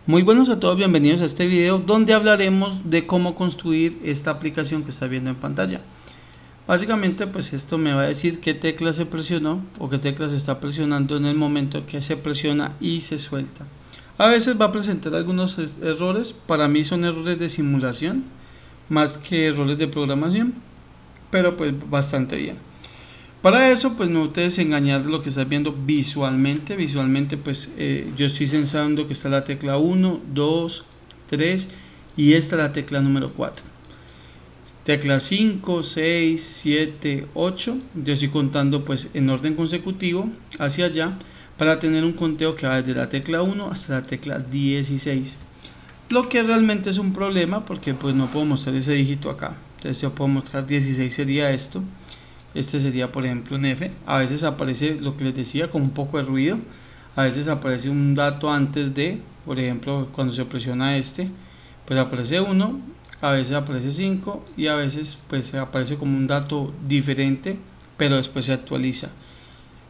Muy buenos a todos, bienvenidos a este video donde hablaremos de cómo construir esta aplicación que está viendo en pantalla. Básicamente pues esto me va a decir qué tecla se presionó o qué tecla se está presionando en el momento que se presiona y se suelta. A veces va a presentar algunos errores, para mí son errores de simulación más que errores de programación, pero pues bastante bien. Para eso pues no te desengañar de lo que estás viendo visualmente. Visualmente yo estoy sensando que está la tecla 1, 2, 3 y esta es la tecla número 4. Tecla 5, 6, 7, 8. Yo estoy contando pues en orden consecutivo hacia allá para tener un conteo que va desde la tecla 1 hasta la tecla 16. Lo que realmente es un problema porque pues no puedo mostrar ese dígito acá. Entonces yo puedo mostrar 16 sería esto. Este sería por ejemplo un F. A veces aparece lo que les decía con un poco de ruido. A veces aparece un dato antes de, por ejemplo cuando se presiona este, pues aparece 1, a veces aparece 5 y a veces pues aparece como un dato diferente, pero después se actualiza.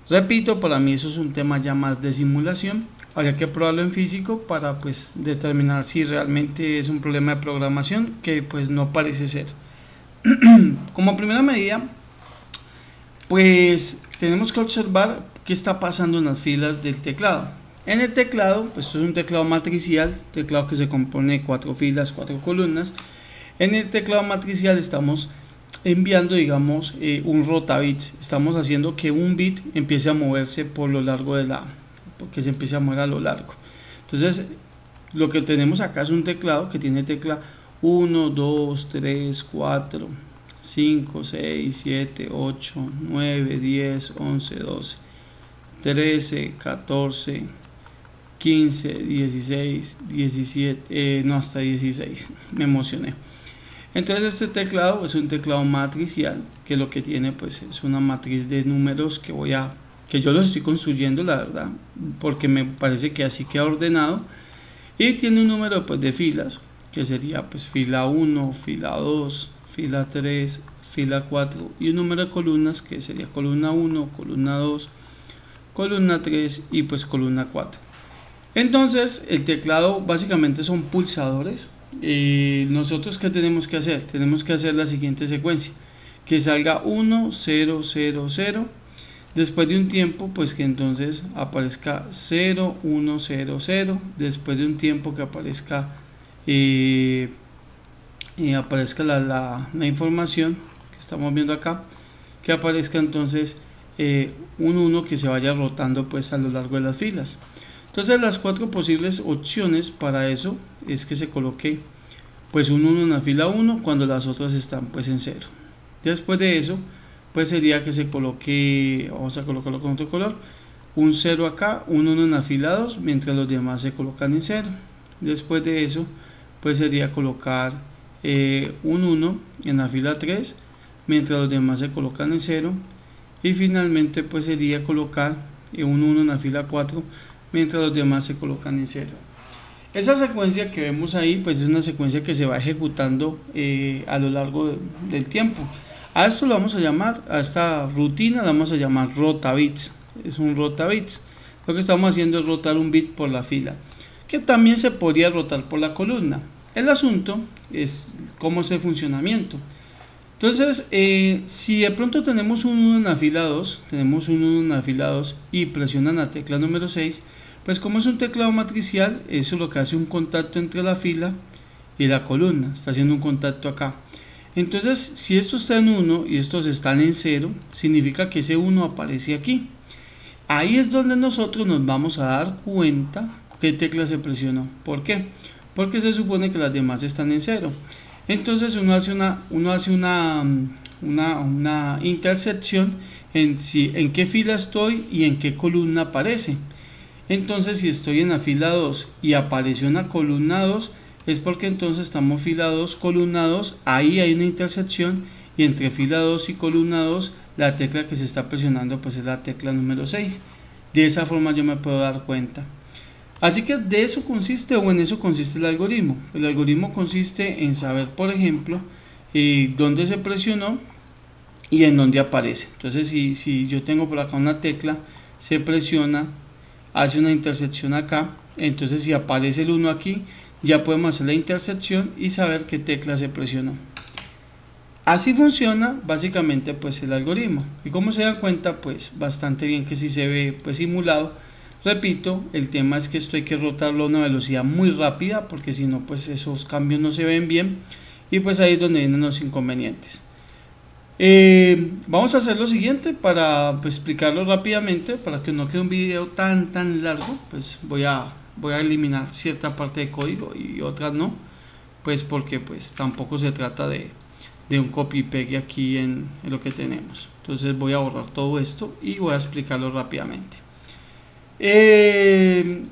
Repito, para mí eso es un tema ya más de simulación. Habría que probarlo en físico para pues determinar si realmente es un problema de programación, que pues no parece ser. Como primera medida, pues tenemos que observar qué está pasando en las filas del teclado. En el teclado, pues esto es un teclado matricial, teclado que se compone de 4 filas, 4 columnas. En el teclado matricial estamos enviando, digamos, un rotabits. Estamos haciendo que un bit empiece a moverse por lo largo de que se empiece a mover a lo largo. Entonces, lo que tenemos acá es un teclado que tiene tecla 1, 2, 3, 4, 5, 6, 7, 8, 9, 10, 11, 12, 13, 14, 15, 16, 17, no, hasta 16, me emocioné. Entonces este teclado es un teclado matricial, que lo que tiene pues es una matriz de números que yo lo estoy construyendo, la verdad, porque me parece que así queda ordenado, y tiene un número pues de filas, que sería pues fila 1, fila 2, fila 3, fila 4, y un número de columnas que sería columna 1, columna 2, columna 3 y pues columna 4. Entonces el teclado básicamente son pulsadores. Nosotros ¿qué tenemos que hacer? Tenemos que hacer la siguiente secuencia, que salga 1, 0, 0, 0, después de un tiempo pues que entonces aparezca 0, 1, 0, 0, después de un tiempo que aparezca la información que estamos viendo acá, que aparezca entonces un 1 que se vaya rotando pues a lo largo de las filas. Entonces las 4 posibles opciones para eso es que se coloque pues un 1 en la fila 1 cuando las otras están pues en 0. Después de eso pues sería que se coloque, vamos a colocarlo con otro color, un 0 acá, un 1 en la fila 2 mientras los demás se colocan en 0. Después de eso pues sería colocar un 1 en la fila 3 mientras los demás se colocan en 0. Y finalmente pues sería colocar un 1 en la fila 4 mientras los demás se colocan en 0. Esa secuencia que vemos ahí pues es una secuencia que se va ejecutando a lo largo del tiempo. A esto lo vamos a llamar, a esta rutina la vamos a llamar rotabits. Es un rotabits. Lo que estamos haciendo es rotar un bit por la fila, que también se podría rotar por la columna. El asunto es cómo es el funcionamiento. Entonces, si de pronto tenemos un 1 en la fila 2, y presionan la tecla número 6, pues como es un teclado matricial, eso es lo que hace un contacto entre la fila y la columna, está haciendo un contacto acá. Entonces, si esto está en 1 y estos están en 0, significa que ese 1 aparece aquí. Ahí es donde nosotros nos vamos a dar cuenta qué tecla se presionó. ¿Por qué? Porque se supone que las demás están en 0. Entonces uno hace una intersección en qué fila estoy y en qué columna aparece. Entonces si estoy en la fila 2 y apareció una columna 2, es porque entonces estamos fila 2, columna 2, ahí hay una intersección, y entre fila 2 y columna 2 la tecla que se está presionando pues es la tecla número 6. De esa forma yo me puedo dar cuenta. Así que de eso consiste, o en eso consiste el algoritmo. El algoritmo consiste en saber, por ejemplo, dónde se presionó y en dónde aparece. Entonces, si yo tengo por acá una tecla, se presiona, hace una intersección acá, entonces si aparece el 1 aquí, ya podemos hacer la intersección y saber qué tecla se presionó. Así funciona básicamente pues el algoritmo, y como se dan cuenta pues bastante bien que si se ve pues simulado. Repito, el tema es que esto hay que rotarlo a una velocidad muy rápida, porque si no pues esos cambios no se ven bien, y pues ahí es donde vienen los inconvenientes. Vamos a hacer lo siguiente para pues, explicarlo rápidamente, para que no quede un video tan largo. Pues voy a eliminar cierta parte de código y otras no, pues porque pues tampoco se trata de un copy y pegue aquí en lo que tenemos. Entonces voy a borrar todo esto y voy a explicarlo rápidamente. Este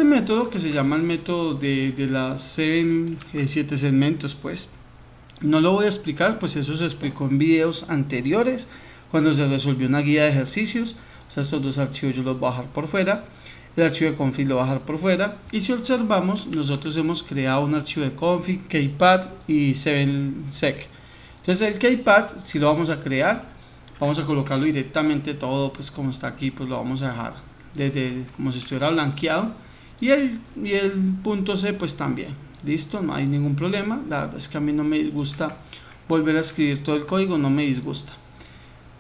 método, que se llama el método de las 7 segmentos, pues no lo voy a explicar, pues eso se explicó en videos anteriores cuando se resolvió una guía de ejercicios. O sea, estos dos archivos yo los voy a dejar por fuera, el archivo de config lo voy a dejar por fuera, y si observamos, nosotros hemos creado un archivo de config, kpad y 7sec. Entonces el kpad, si lo vamos a crear, vamos a colocarlo directamente todo, pues como está aquí, pues lo vamos a dejar desde como si estuviera blanqueado, y el punto C pues también, listo, no hay ningún problema. La verdad es que a mí no me disgusta volver a escribir todo el código, no me disgusta.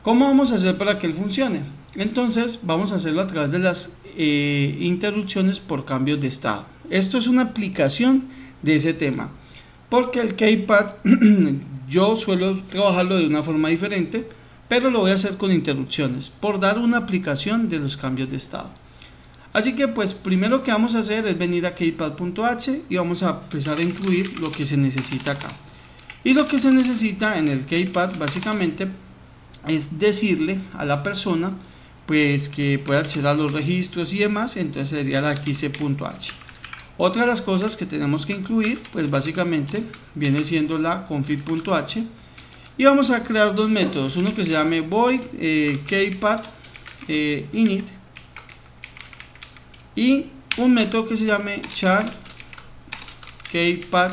¿Cómo vamos a hacer para que él funcione? Entonces vamos a hacerlo a través de las interrupciones por cambios de estado. Esto es una aplicación de ese tema, porque el kpad yo suelo trabajarlo de una forma diferente, pero lo voy a hacer con interrupciones, por dar una aplicación de los cambios de estado. Así que pues primero que vamos a hacer es venir a kpad.h y vamos a empezar a incluir lo que se necesita acá. Y lo que se necesita en el kpad básicamente es decirle a la persona pues que pueda acceder a los registros y demás. Entonces sería la xc.h. Otra de las cosas que tenemos que incluir pues básicamente viene siendo la config.h, y vamos a crear dos métodos, uno que se llame void kpad init y un método que se llame char kpad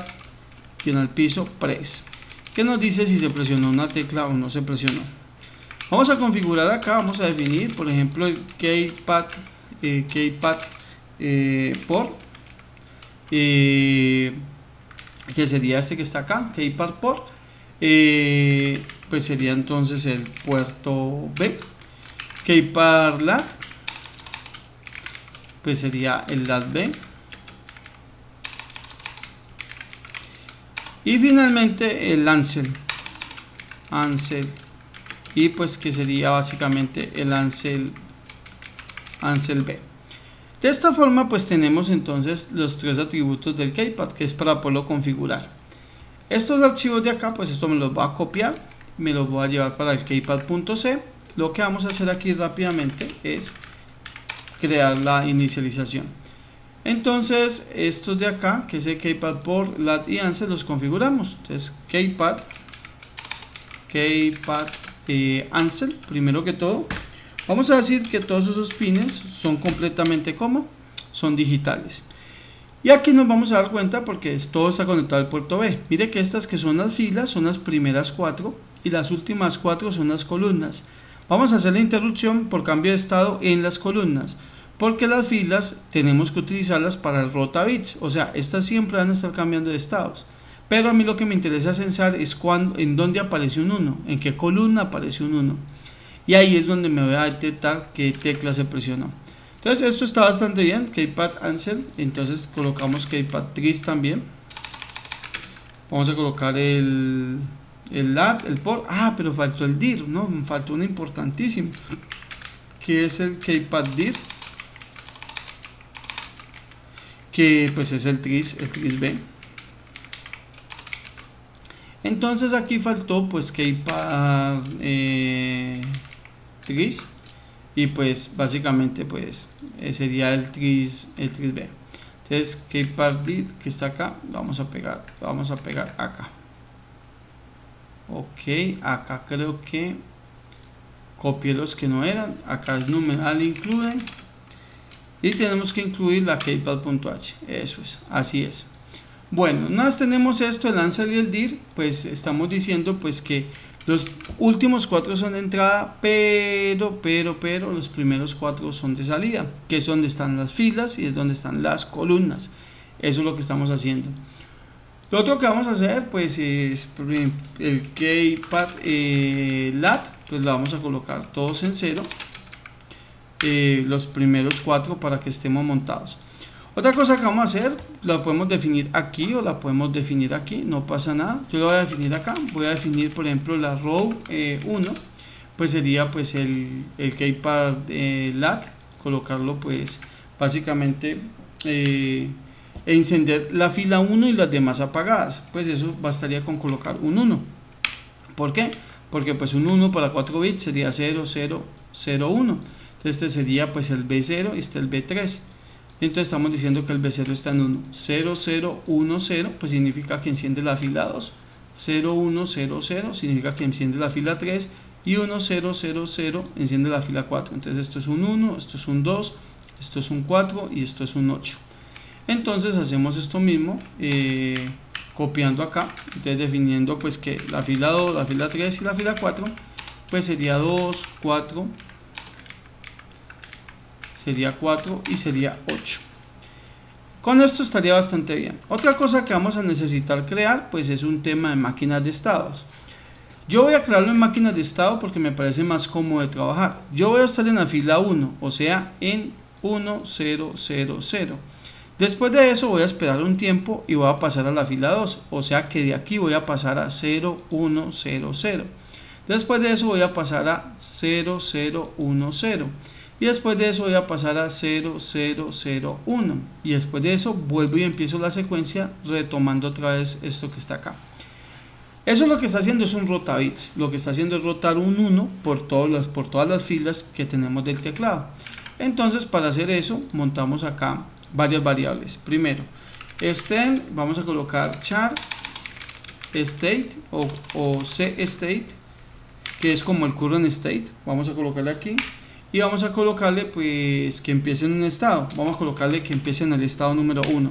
al piso press, que nos dice si se presionó una tecla o no se presionó. Vamos a configurar acá, vamos a definir por ejemplo el kpad port, que sería este que está acá, kpad port, pues sería entonces el puerto B. Kpad lat, pues sería el lat B. Y finalmente el ansel, y pues que sería básicamente el ansel B. De esta forma pues tenemos entonces los tres atributos del kpad, que es para poderlo configurar. Estos archivos de acá pues esto me los voy a copiar, me los voy a llevar para el kpad.c. Lo que vamos a hacer aquí rápidamente es crear la inicialización. Entonces estos de acá, que es el kpad port, lat y ansel, los configuramos. Entonces kpad ansel, primero que todo vamos a decir que todos esos pines son completamente como son digitales, y aquí nos vamos a dar cuenta porque todo está conectado al puerto B. Mire que estas que son las filas son las primeras 4 y las últimas 4 son las columnas. Vamos a hacer la interrupción por cambio de estado en las columnas, porque las filas tenemos que utilizarlas para el rotabits, o sea, estas siempre van a estar cambiando de estados. Pero a mí lo que me interesa censar es en dónde aparece un 1, en qué columna aparece un 1. Y ahí es donde me voy a detectar qué tecla se presionó. Entonces esto está bastante bien, kpad ansel. Entonces colocamos kpad tris también. Vamos a colocar el lat, el port. Ah, pero faltó el dir, ¿no? Me faltó uno importantísimo, que es el kpad dir, que pues es el tris B. Entonces aquí faltó pues kpad tris, y pues básicamente pues sería el tris B. Entonces kpad dir, que está acá, vamos a pegar acá. Ok, acá creo que copié los que no eran, acá es numeral include, y tenemos que incluir la kpad.h, eso es, así es. Bueno, una vez tenemos esto, el ansel y el dir, pues estamos diciendo pues que Los últimos 4 son de entrada, pero los primeros 4 son de salida, que es donde están las filas y es donde están las columnas. Eso es lo que estamos haciendo. Lo otro que vamos a hacer pues es el keypad lat, pues lo vamos a colocar todos en 0, los primeros 4 para que estemos montados. Otra cosa que vamos a hacer, la podemos definir aquí o la podemos definir aquí, no pasa nada. Yo lo voy a definir acá, voy a definir por ejemplo la row 1, pues sería pues el keypad lat, colocarlo pues básicamente e encender la fila 1 y las demás apagadas. Pues eso bastaría con colocar un 1. ¿Por qué? Porque pues un 1 para 4 bits sería 0, 0, 0, 1. Entonces este sería pues el B0 y este el B3. Entonces estamos diciendo que el B0 está en 1. 0, 0, 1, 0, pues significa que enciende la fila 2. 0, 1, 0, 0 significa que enciende la fila 3. Y 1, 0, 0, 0 enciende la fila 4. Entonces esto es un 1, esto es un 2, esto es un 4 y esto es un 8. Entonces hacemos esto mismo, copiando acá. Entonces definiendo pues que la fila 2, la fila 3 y la fila 4 pues sería 2, 4, sería 4 y sería 8. Con esto estaría bastante bien. Otra cosa que vamos a necesitar crear pues es un tema de máquinas de estados. Yo voy a crearlo en máquinas de estado porque me parece más cómodo de trabajar. Yo voy a estar en la fila 1, o sea en 1, 0, 0, 0. Después de eso voy a esperar un tiempo y voy a pasar a la fila 2, o sea que de aquí voy a pasar a 0, 1, 0, 0. Después de eso voy a pasar a 0, 0, 1, 0. Y después de eso voy a pasar a 0, 0, 0, 1. Y después de eso vuelvo y empiezo la secuencia retomando otra vez esto que está acá. Eso lo que está haciendo es un rotabits. Lo que está haciendo es rotar un 1 por todas las filas que tenemos del teclado. Entonces para hacer eso montamos acá varias variables. Primero, vamos a colocar char state o cstate, que es como el current state. Vamos a colocarle aquí y vamos a colocarle pues que empiece en un estado. Vamos a colocarle que empiece en el estado número 1,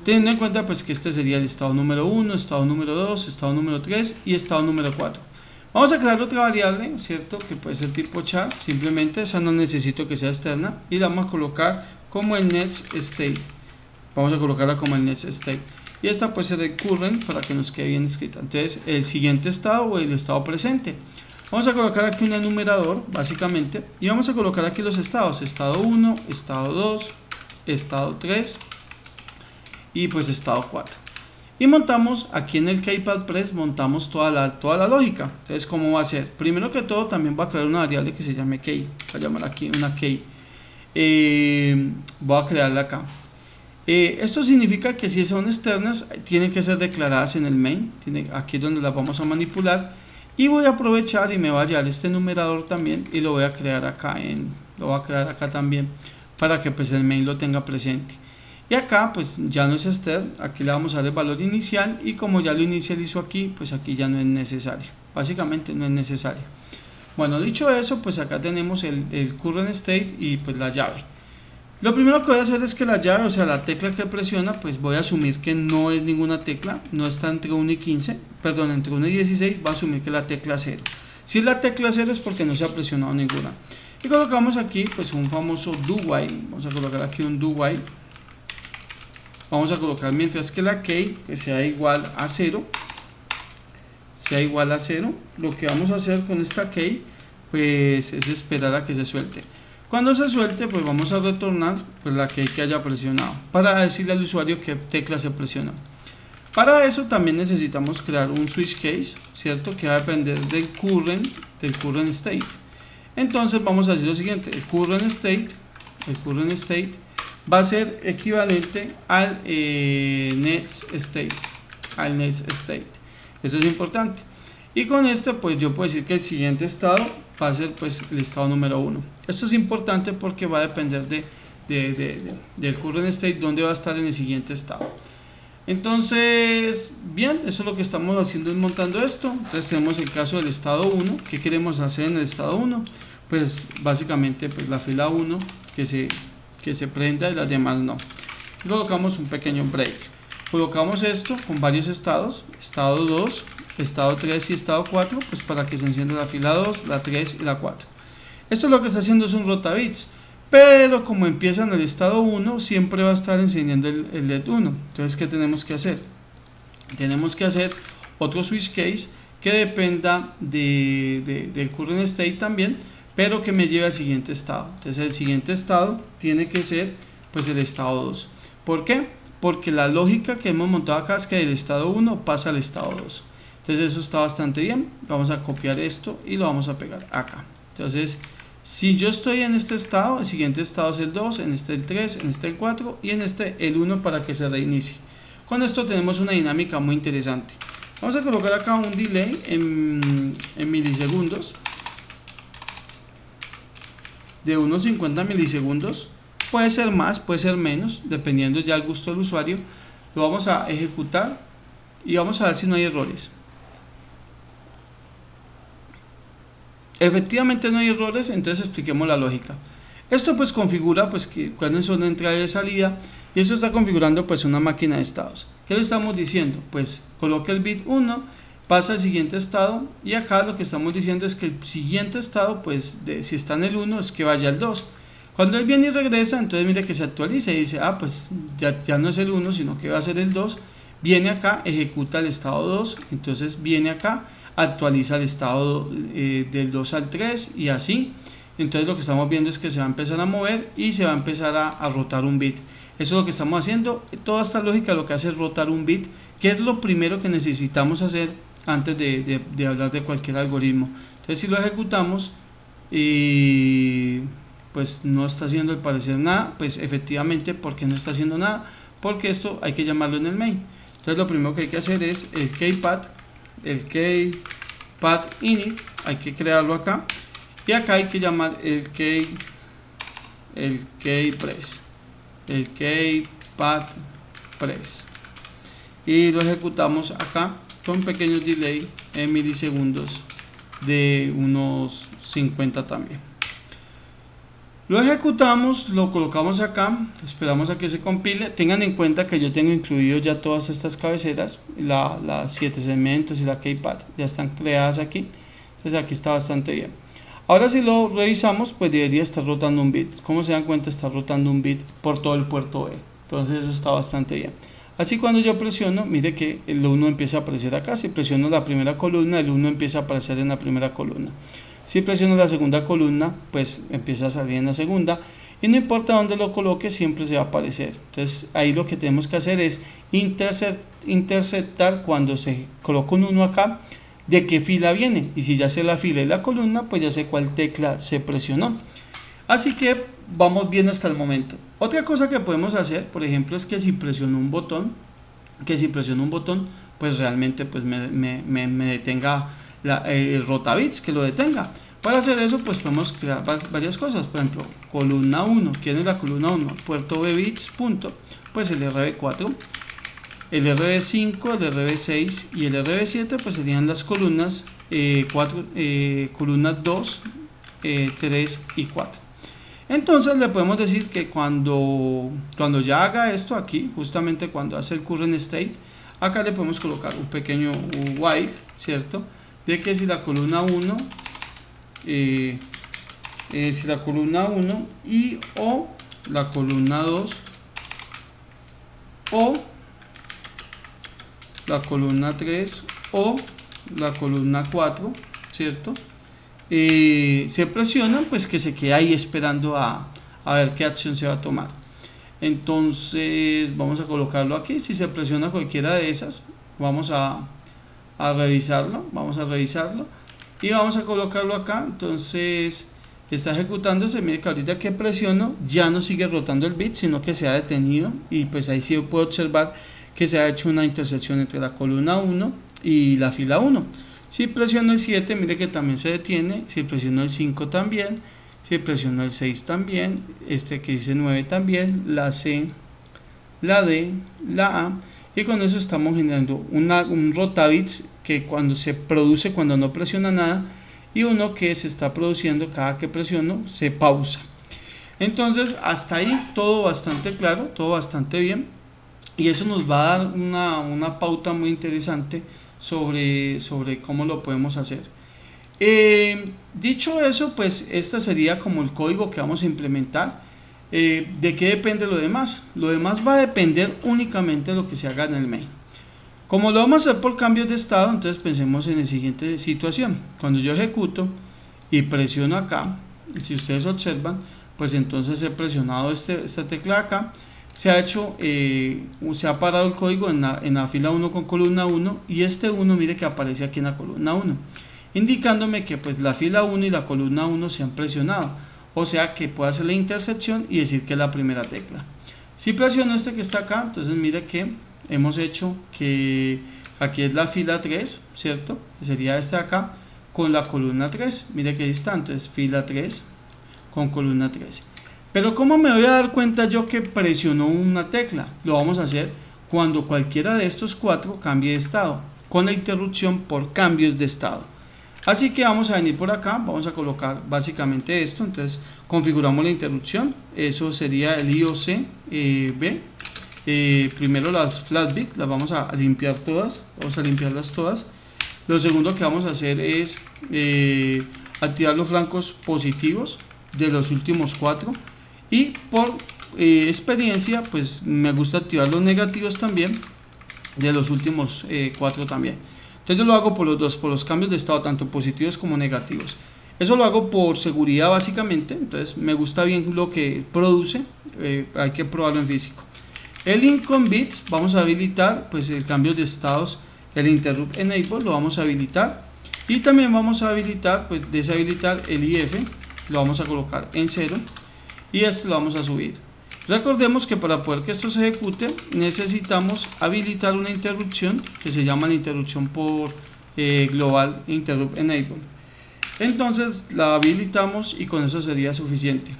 teniendo en cuenta pues que este sería el estado número 1, estado número 2, estado número 3 y estado número 4. Vamos a crear otra variable, ¿cierto? Que puede ser tipo char, simplemente esa no necesito que sea externa, y la vamos a colocar como el next state. Vamos a colocarla como el next state. Y esta puede ser el current para que nos quede bien escrita. Entonces, el siguiente estado o el estado presente. Vamos a colocar aquí un enumerador, básicamente, y vamos a colocar aquí los estados. Estado 1, estado 2, estado 3 y pues estado 4. Y montamos aquí en el KeypadPress, montamos toda la lógica. Entonces, ¿cómo va a ser? Primero que todo, también voy a crear una variable que se llame key. Voy a llamar aquí una key. Voy a crearla acá. Esto significa que si son externas, tienen que ser declaradas en el main. Aquí es donde las vamos a manipular. Y voy a aprovechar y me voy a llevar este numerador también y lo voy a crear acá también, para que pues el main lo tenga presente. Y acá pues ya no es extern, aquí le vamos a dar el valor inicial, y como ya lo inicializó aquí, pues aquí ya no es necesario, básicamente no es necesario. Bueno, dicho eso, pues acá tenemos el current state y pues la llave. Lo primero que voy a hacer es que la llave, o sea la tecla que presiona, pues voy a asumir que no es ninguna tecla, no está entre 1 y 15, perdón, entre 1 y 16, voy a asumir que la tecla 0. Si es la tecla 0 es porque no se ha presionado ninguna. Y colocamos aquí pues un famoso do while, vamos a colocar aquí un do while. Vamos a colocar mientras que la key que sea igual a 0, lo que vamos a hacer con esta key pues es esperar a que se suelte. Cuando se suelte pues vamos a retornar pues la key que haya presionado, para decirle al usuario qué tecla se presionó. Para eso también necesitamos crear un switch case, ¿cierto? Que va a depender del current state. Entonces vamos a decir lo siguiente: el current state va a ser equivalente al next state. Eso es importante. Y con esto pues yo puedo decir que el siguiente estado va a ser pues el estado número 1. Esto es importante porque va a depender del current state, donde va a estar en el siguiente estado. Entonces, bien, eso es lo que estamos haciendo, es montando esto. Entonces tenemos el caso del estado 1. ¿Qué queremos hacer en el estado 1? Pues básicamente pues la fila 1 que se prenda y las demás no. Y colocamos un pequeño break. Colocamos esto con varios estados: estado 2, estado 3 y estado 4, pues para que se encienda la fila 2, la 3 y la 4. Esto lo que está haciendo es un rotabits, pero como empieza en el estado 1, siempre va a estar encendiendo el LED 1. Entonces, ¿qué tenemos que hacer? Tenemos que hacer otro switch case que dependa del current state también, pero que me lleve al siguiente estado. Entonces el siguiente estado tiene que ser pues el estado 2. ¿Por qué? Porque la lógica que hemos montado acá es que del estado 1 pasa al estado 2. Entonces eso está bastante bien. Vamos a copiar esto y lo vamos a pegar acá. Entonces, si yo estoy en este estado, el siguiente estado es el 2, en este el 3, en este el 4 y en este el 1 para que se reinicie. Con esto tenemos una dinámica muy interesante. Vamos a colocar acá un delay en milisegundos de unos 50 milisegundos. Puede ser más, puede ser menos, dependiendo ya del gusto del usuario. Lo vamos a ejecutar y vamos a ver si no hay errores. Efectivamente no hay errores, entonces expliquemos la lógica. Esto pues configura pues que cuáles son la entrada y de salida, y eso está configurando pues una máquina de estados. ¿Qué le estamos diciendo? Pues coloca el bit 1, pasa al siguiente estado, y acá lo que estamos diciendo es que el siguiente estado pues si está en el 1 es que vaya al 2. Cuando él viene y regresa, entonces mire que se actualiza y dice, ah pues ya no es el 1 sino que va a ser el 2. Viene acá, ejecuta el estado 2, entonces viene acá, actualiza el estado del 2 al 3 y así. Entonces lo que estamos viendo es que se va a empezar a mover y se va a empezar a rotar un bit. Eso es lo que estamos haciendo. Toda esta lógica lo que hace es rotar un bit, que es lo primero que necesitamos hacer antes de hablar de cualquier algoritmo. Entonces si lo ejecutamos y pues no está haciendo al parecer nada, pues efectivamente, ¿por qué no está haciendo nada? Porque esto hay que llamarlo en el main. Entonces lo primero que hay que hacer es el keypad init, hay que crearlo acá. Y acá hay que llamar el keypress, el keypad press, y lo ejecutamos acá con pequeños delay en milisegundos de unos 50 también. Lo ejecutamos, lo colocamos acá, esperamos a que se compile. Tengan en cuenta que yo tengo incluido ya todas estas cabeceras, las 7 segmentos y la keypad ya están creadas aquí. Entonces aquí está bastante bien. Ahora si lo revisamos, pues debería estar rotando un bit. Como se dan cuenta, está rotando un bit por todo el puerto B. Entonces eso está bastante bien. Así cuando yo presiono, mire que el 1 empieza a aparecer acá. Si presiono la primera columna, el 1 empieza a aparecer en la primera columna. Si presiono la segunda columna, pues empieza a salir en la segunda. Y no importa dónde lo coloque, siempre se va a aparecer. Entonces ahí lo que tenemos que hacer es interceptar cuando se coloca un 1 acá, de qué fila viene, y si ya sé la fila y la columna, pues ya sé cuál tecla se presionó. Así que vamos bien hasta el momento. Otra cosa que podemos hacer, por ejemplo, es que si presiono un botón, pues realmente pues me detenga el rotabits, que lo detenga. Para hacer eso pues podemos crear varias cosas. Por ejemplo, columna 1, ¿quién es la columna 1? Puerto B bits, punto, pues el RB4, el RB5, el RB6 y el RB7 pues serían las columnas columnas 2, 3 y 4. Entonces le podemos decir que cuando ya haga esto aquí, justamente cuando hace el current state, acá le podemos colocar un pequeño while, ¿cierto? De que si la columna 1 y o la columna 2 o la columna 3 o la columna 4, ¿cierto? Se presionan, pues que se quede ahí esperando a ver qué acción se va a tomar. Entonces vamos a colocarlo aquí. Si se presiona cualquiera de esas, vamos a revisarlo, y vamos a colocarlo acá. Entonces está ejecutándose. Mire que ahorita que presiono ya no sigue rotando el bit, sino que se ha detenido, y pues ahí sí puedo observar que se ha hecho una intersección entre la columna 1 y la fila 1. Si presiono el 7, mire que también se detiene. Si presiono el 5 también. Si presiono el 6 también. Este que dice 9 también. La C, la D, la A. Y con eso estamos generando un rotabits que cuando se produce cuando no presiona nada, y uno que se está produciendo cada que presiono se pausa. Entonces hasta ahí todo bastante claro, todo bastante bien. Y eso nos va a dar una pauta muy interesante sobre cómo lo podemos hacer. Dicho eso, pues este sería como el código que vamos a implementar. ¿De qué depende lo demás? Lo demás va a depender únicamente de lo que se haga en el main. Como lo vamos a hacer por cambios de estado, entonces pensemos en la siguiente situación. Cuando yo ejecuto y presiono acá, si ustedes observan, pues entonces he presionado esta tecla acá, se ha hecho, se ha parado el código en la fila 1 con columna 1, y este 1 mire que aparece aquí en la columna 1, indicándome que pues la fila 1 y la columna 1 se han presionado, o sea que puedo hacer la intersección y decir que es la primera tecla. Si presiono este que está acá, entonces mire que hemos hecho que aquí es la fila 3, ¿cierto? Sería esta acá con la columna 3, mire que ahí está, entonces fila 3 con columna 3. Pero ¿cómo me voy a dar cuenta yo que presionó una tecla? Lo vamos a hacer cuando cualquiera de estos 4 cambie de estado, con la interrupción por cambios de estado. Así que vamos a venir por acá, vamos a colocar básicamente esto, entonces configuramos la interrupción, eso sería el IOC B. Primero las flashbit las vamos a limpiar todas, vamos a limpiarlas todas. Lo segundo que vamos a hacer es activar los flancos positivos de los últimos 4, y por experiencia pues me gusta activar los negativos también de los últimos 4 también. Entonces yo lo hago por los dos, por los cambios de estado tanto positivos como negativos. Eso lo hago por seguridad básicamente, entonces me gusta bien lo que produce, hay que probarlo en físico. El income bits vamos a habilitar pues el cambio de estados, el interrupt enable lo vamos a habilitar, y también vamos a habilitar pues deshabilitar el if, lo vamos a colocar en 0, y esto lo vamos a subir. Recordemos que para poder que esto se ejecute necesitamos habilitar una interrupción que se llama la interrupción por global interrupt enable. Entonces la habilitamos y con eso sería suficiente.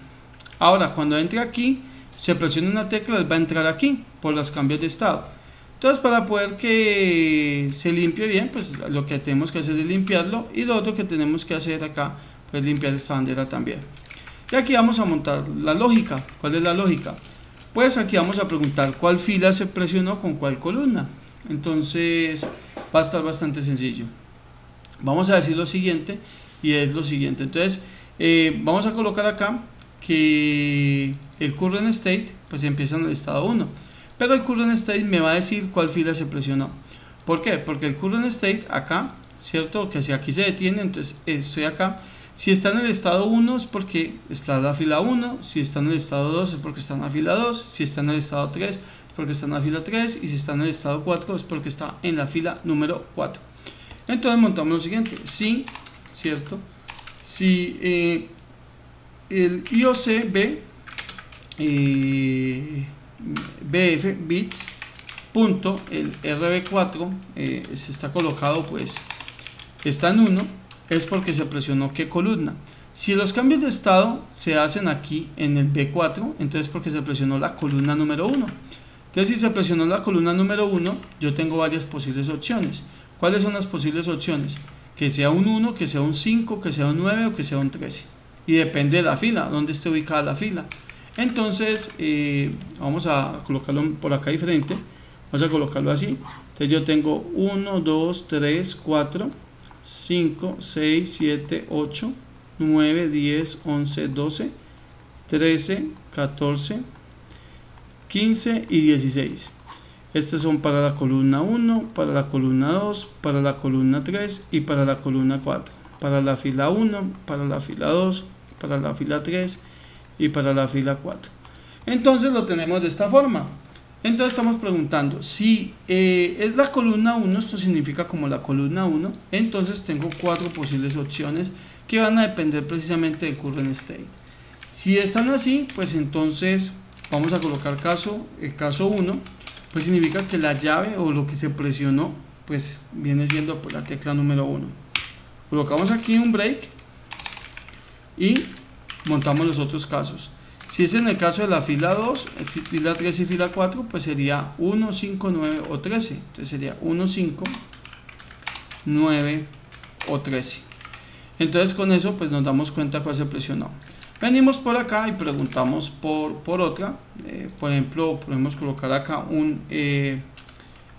Ahora cuando entre aquí, se presiona una tecla, va a entrar aquí por los cambios de estado. Entonces para poder que se limpie bien, pues lo que tenemos que hacer es limpiarlo, y lo otro que tenemos que hacer acá pues limpiar esta bandera también. Y aquí vamos a montar la lógica. ¿Cuál es la lógica? Pues aquí vamos a preguntar cuál fila se presionó con cuál columna. Entonces va a estar bastante sencillo. Vamos a decir lo siguiente, y es lo siguiente. Entonces vamos a colocar acá que el current state pues empieza en el estado 1, pero el current state me va a decir cuál fila se presionó. ¿Por qué? Porque el current state acá, ¿cierto? Que si aquí se detiene, entonces estoy acá. Si está en el estado 1 es porque está en la fila 1, si está en el estado 2 es porque está en la fila 2, si está en el estado 3 es porque está en la fila 3, y si está en el estado 4 es porque está en la fila número 4. Entonces montamos lo siguiente, si, ¿cierto? Si el IOC B BF bits punto el RB4 se está colocado pues está en 1, es porque se presionó qué columna. Si los cambios de estado se hacen aquí en el B4, entonces porque se presionó la columna número 1. Entonces si se presionó la columna número 1, yo tengo varias posibles opciones. ¿Cuáles son las posibles opciones? Que sea un 1, que sea un 5, que sea un 9 o que sea un 13. Y depende de la fila, donde esté ubicada la fila. Entonces vamos a colocarlo por acá diferente. Vamos a colocarlo así. Entonces yo tengo 1, 2, 3, 4, 5, 6, 7, 8, 9, 10, 11, 12, 13, 14, 15 y 16. Estos son para la columna 1, para la columna 2, para la columna 3 y para la columna 4. Para la fila 1, para la fila 2, para la fila 3 y para la fila 4. Entonces lo tenemos de esta forma. Entonces estamos preguntando si es la columna 1, esto significa como la columna 1. Entonces tengo 4 posibles opciones que van a depender precisamente del current state. Si están así, pues entonces vamos a colocar el caso 1, pues significa que la llave o lo que se presionó pues viene siendo pues la tecla número 1. Colocamos aquí un break y montamos los otros casos. Si es en el caso de la fila 2, fila 3 y fila 4, pues sería 1, 5, 9 o 13. Entonces sería 1, 5, 9 o 13. Entonces con eso pues nos damos cuenta cuál se presionó. Venimos por acá y preguntamos por otra. Por ejemplo, podemos colocar acá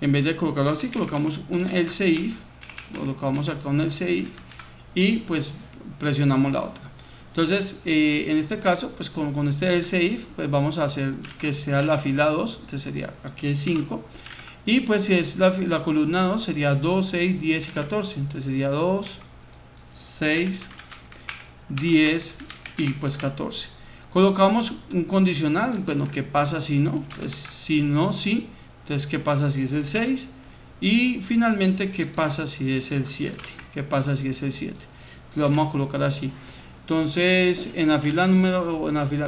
en vez de colocarlo así, colocamos un else if, colocamos acá un else if y pues presionamos la otra. Entonces en este caso pues con este else if pues vamos a hacer que sea la fila 2, entonces sería aquí el 5, y pues si es la columna 2 sería 2, 6, 10 y 14, entonces sería 2, 6, 10 y pues 14. Colocamos un condicional, bueno, ¿qué pasa si no? Pues si no, sí. Entonces, ¿qué pasa si es el 6? Y finalmente, ¿qué pasa si es el 7? ¿Qué pasa si es el 7? Lo vamos a colocar así. Entonces, en la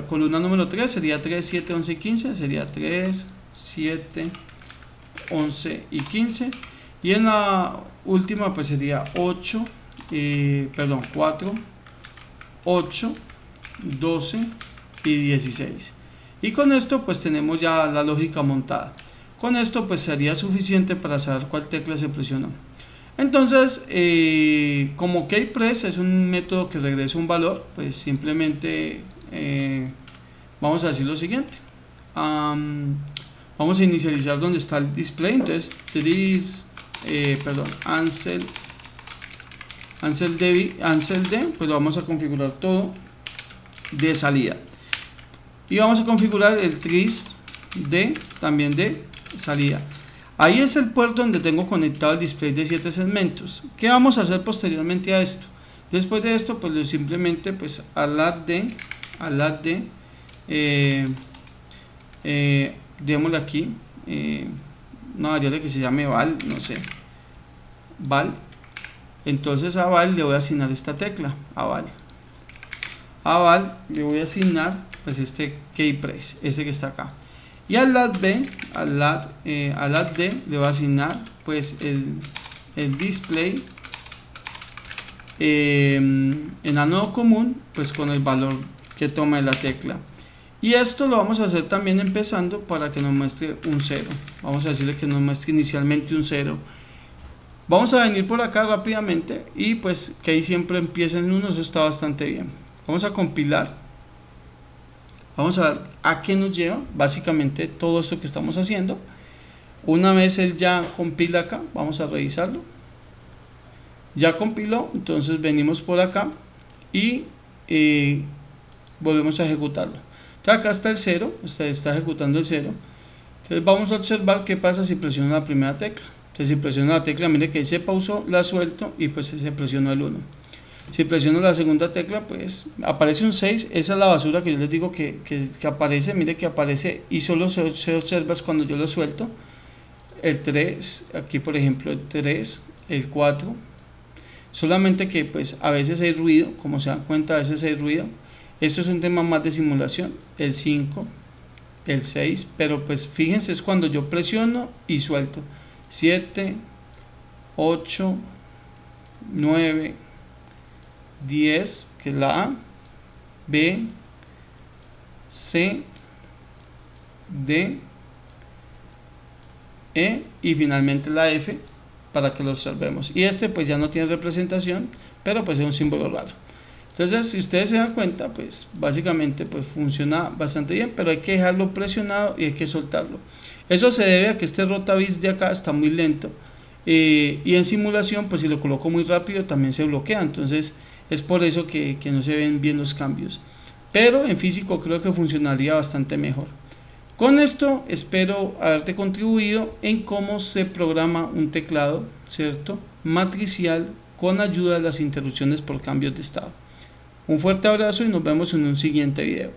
columna número 3 sería 3, 7, 11 y 15. Sería 3, 7, 11 y 15. Y en la última, pues sería 4, 8, 12 y 16. Y con esto pues tenemos ya la lógica montada. Con esto pues sería suficiente para saber cuál tecla se presionó. Entonces como keypress es un método que regresa un valor, pues simplemente vamos a decir lo siguiente. Vamos a inicializar donde está el display. Entonces Ansel D, pues lo vamos a configurar todo de salida, y vamos a configurar el tris D también de salida. Ahí es el puerto donde tengo conectado el display de 7 segmentos. ¿Qué vamos a hacer posteriormente a esto? Después de esto pues simplemente pues add D, démosle aquí una variable que se llame val, no sé, val. Entonces a val le voy a asignar esta tecla, a val le voy a asignar pues este keypress, este que está acá. Y al lat D le voy a asignar pues el display en anodo común, pues con el valor que toma de la tecla. Y esto lo vamos a hacer también empezando para que nos muestre un 0. Vamos a decirle que nos muestre inicialmente un 0. Vamos a venir por acá rápidamente y pues que ahí siempre empieza en 1, eso está bastante bien. Vamos a compilar. Vamos a ver a qué nos lleva básicamente todo esto que estamos haciendo. Una vez él ya compila acá, vamos a revisarlo. Ya compiló, entonces venimos por acá y volvemos a ejecutarlo. Entonces acá está el 0, está ejecutando el 0. Entonces vamos a observar qué pasa si presiono la primera tecla. Entonces si presiono la tecla, mire que se pausó, la suelto y pues se presionó el 1. Si presiono la segunda tecla, pues aparece un 6. Esa es la basura que yo les digo que aparece. Mire que aparece y solo se observa cuando yo lo suelto. El 3, aquí por ejemplo el 3, el 4. Solamente que pues a veces hay ruido, como se dan cuenta, a veces hay ruido. Esto es un tema más de simulación. El 5, el 6, pero pues fíjense, es cuando yo presiono y suelto. 7, 8, 9, 10, que es la A, B, C, D, E y finalmente la F, para que lo observemos. Y este pues ya no tiene representación, pero pues es un símbolo raro. Entonces si ustedes se dan cuenta, pues básicamente pues funciona bastante bien, pero hay que dejarlo presionado y hay que soltarlo. Eso se debe a que este rotabis de acá está muy lento, y en simulación pues si lo coloco muy rápido también se bloquea. Entonces es por eso que no se ven bien los cambios, pero en físico creo que funcionaría bastante mejor. Con esto espero haberte contribuido en cómo se programa un teclado, ¿cierto?, matricial con ayuda de las interrupciones por cambios de estado. Un fuerte abrazo y nos vemos en un siguiente video.